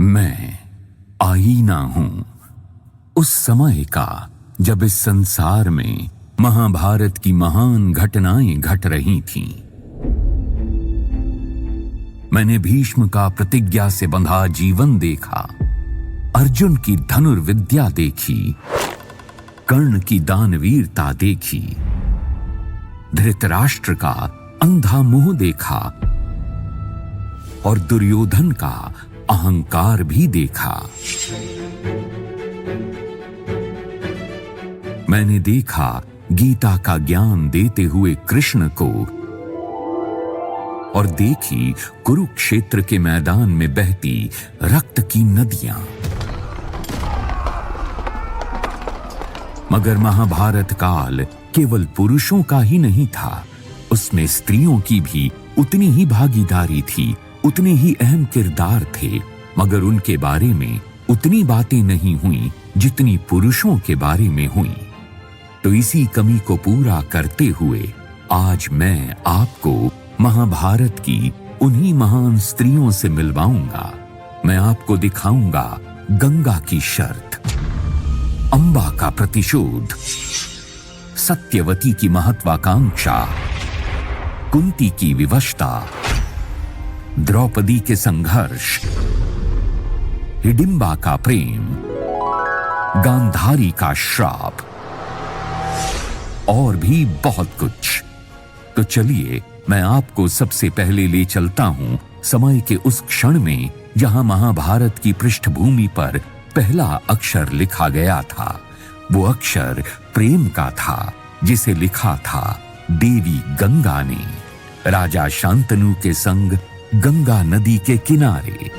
मैं आईना हूं उस समय का जब इस संसार में महाभारत की महान घटनाएं घट रही थीं। मैंने भीष्म का प्रतिज्ञा से बंधा जीवन देखा, अर्जुन की धनुर्विद्या देखी, कर्ण की दानवीरता देखी, धृतराष्ट्र का अंधा मुंह देखा और दुर्योधन का अहंकार भी देखा। मैंने देखा गीता का ज्ञान देते हुए कृष्ण को और देखी कुरुक्षेत्र के मैदान में बहती रक्त की नदियां। मगर महाभारत काल केवल पुरुषों का ही नहीं था, उसमें स्त्रियों की भी उतनी ही भागीदारी थी, उतने ही अहम किरदार थे, मगर उनके बारे में उतनी बातें नहीं हुई जितनी पुरुषों के बारे में हुई। तो इसी कमी को पूरा करते हुए आज मैं आपको महाभारत की उन्हीं महान स्त्रियों से मिलवाऊंगा। मैं आपको दिखाऊंगा गंगा की शर्त, अंबा का प्रतिशोध, सत्यवती की महत्वाकांक्षा, कुंती की विवशता, द्रौपदी के संघर्ष, हिडिंबा का प्रेम, गांधारी का श्राप और भी बहुत कुछ। तो चलिए मैं आपको सबसे पहले ले चलता हूं समय के उस क्षण में जहां महाभारत की पृष्ठभूमि पर पहला अक्षर लिखा गया था। वो अक्षर प्रेम का था, जिसे लिखा था देवी गंगा ने राजा शांतनु के संग गंगा नदी के किनारे।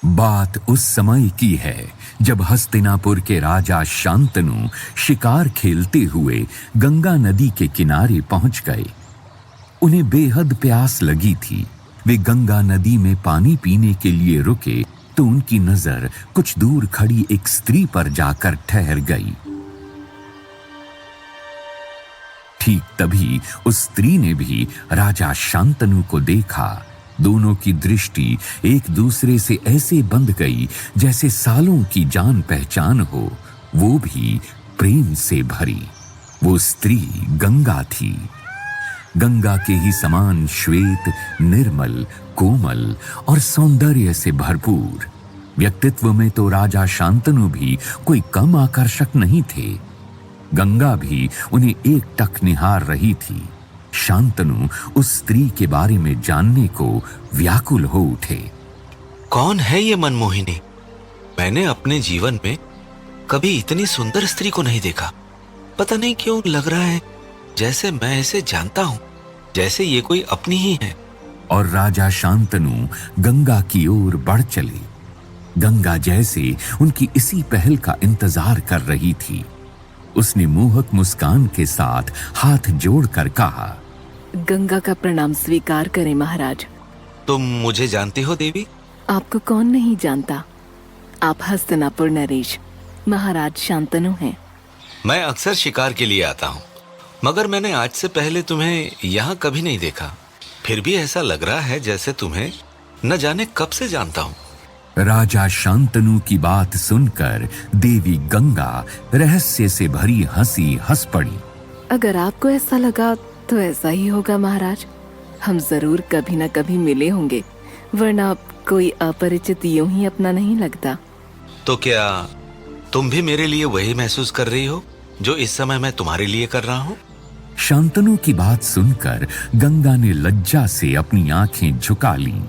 बात उस समय की है जब हस्तिनापुर के राजा शांतनु शिकार खेलते हुए गंगा नदी के किनारे पहुंच गए। उन्हें बेहद प्यास लगी थी। वे गंगा नदी में पानी पीने के लिए रुके तो उनकी नजर कुछ दूर खड़ी एक स्त्री पर जाकर ठहर गई। ठीक तभी उस स्त्री ने भी राजा शांतनु को देखा। दोनों की दृष्टि एक दूसरे से ऐसे बंध गई जैसे सालों की जान पहचान हो, वो भी प्रेम से भरी। वो स्त्री गंगा थी, गंगा के ही समान श्वेत, निर्मल, कोमल और सौंदर्य से भरपूर। व्यक्तित्व में तो राजा शांतनु भी कोई कम आकर्षक नहीं थे। गंगा भी उन्हें एकटक निहार रही थी। शांतनु उस स्त्री के बारे में जानने को व्याकुल हो उठे। कौन है ये मनमोहिनी? मैंने अपने जीवन में कभी इतनी सुंदर स्त्री को नहीं देखा। पता नहीं क्यों लग रहा है जैसे मैं इसे जानता हूं, जैसे ये कोई अपनी ही है। और राजा शांतनु गंगा की ओर बढ़ चले। गंगा जैसे उनकी इसी पहल का इंतजार कर रही थी। उसने मोहक मुस्कान के साथ हाथ जोड़कर कहा, गंगा का प्रणाम स्वीकार करें महाराज। तुम मुझे जानती हो देवी? आपको कौन नहीं जानता। आप हस्तिनापुर नरेश महाराज शांतनु हैं। मैं अक्सर शिकार के लिए आता हूँ, मगर मैंने आज से पहले तुम्हें यहाँ कभी नहीं देखा। फिर भी ऐसा लग रहा है जैसे तुम्हें न जाने कब से जानता हूँ। राजा शांतनु की बात सुनकर देवी गंगा रहस्य से भरी हंसी हंस पड़ी। अगर आपको ऐसा लगा तो ऐसा ही होगा महाराज। हम जरूर कभी न कभी मिले होंगे, वरना कोई अपरिचित यूं ही अपना नहीं लगता। तो क्या तुम भी मेरे लिए वही महसूस कर रही हो जो इस समय मैं तुम्हारे लिए कर रहा हूँ? शांतनु की बात सुनकर गंगा ने लज्जा से अपनी आंखें झुका लीं।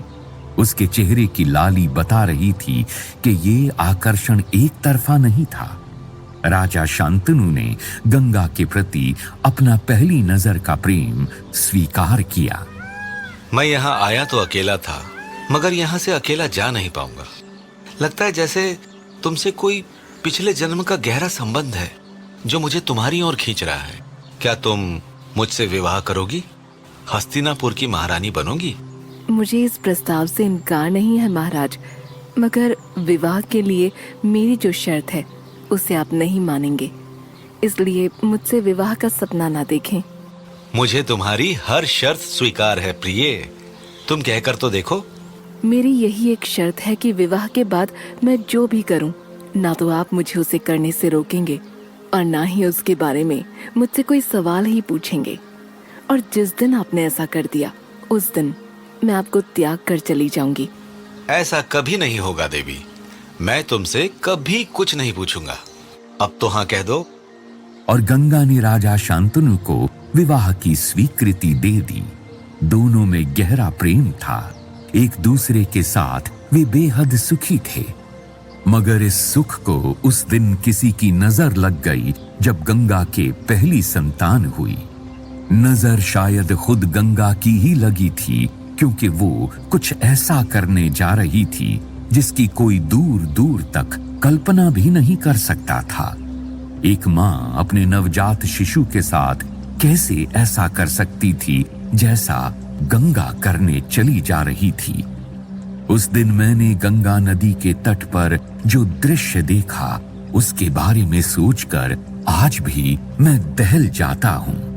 उसके चेहरे की लाली बता रही थी कि ये आकर्षण एक तरफा नहीं था। राजा शांतनु ने गंगा के प्रति अपना पहली नजर का प्रेम स्वीकार किया। मैं यहाँ आया तो अकेला था, मगर यहाँ से अकेला जा नहीं पाऊंगा। लगता है जैसे तुमसे कोई पिछले जन्म का गहरा संबंध है जो मुझे तुम्हारी ओर खींच रहा है। क्या तुम मुझसे विवाह करोगी? हस्तिनापुर की महारानी बनोगी? मुझे इस प्रस्ताव से इनकार नहीं है महाराज, मगर विवाह के लिए मेरी जो शर्त है उसे आप नहीं मानेंगे, इसलिए मुझसे विवाह का सपना ना देखें। मुझे तुम्हारी हर शर्त स्वीकार है प्रिय। तुम कहकर तो देखो। मेरी यही एक शर्त है कि विवाह के बाद मैं जो भी करूं, ना तो आप मुझे उसे करने से रोकेंगे और ना ही उसके बारे में मुझसे कोई सवाल ही पूछेंगे। और जिस दिन आपने ऐसा कर दिया, उस दिन मैं आपको त्याग कर चली जाऊंगी। ऐसा कभी नहीं होगा देवी। मैं तुमसे कभी कुछ नहीं पूछूंगा। अब तो हाँ कह दो। और गंगा ने राजा शांतनु को विवाह की स्वीकृति दे दी। दोनों में गहरा प्रेम था। एक दूसरे के साथ वे बेहद सुखी थे। मगर इस सुख को उस दिन किसी की नजर लग गई जब गंगा के पहली संतान हुई। नजर शायद खुद गंगा की ही लगी थी, क्योंकि वो कुछ ऐसा करने जा रही थी जिसकी कोई दूर दूर तक कल्पना भी नहीं कर सकता था। एक माँ अपने नवजात शिशु के साथ कैसे ऐसा कर सकती थी जैसा गंगा करने चली जा रही थी। उस दिन मैंने गंगा नदी के तट पर जो दृश्य देखा, उसके बारे में सोचकर आज भी मैं दहल जाता हूँ।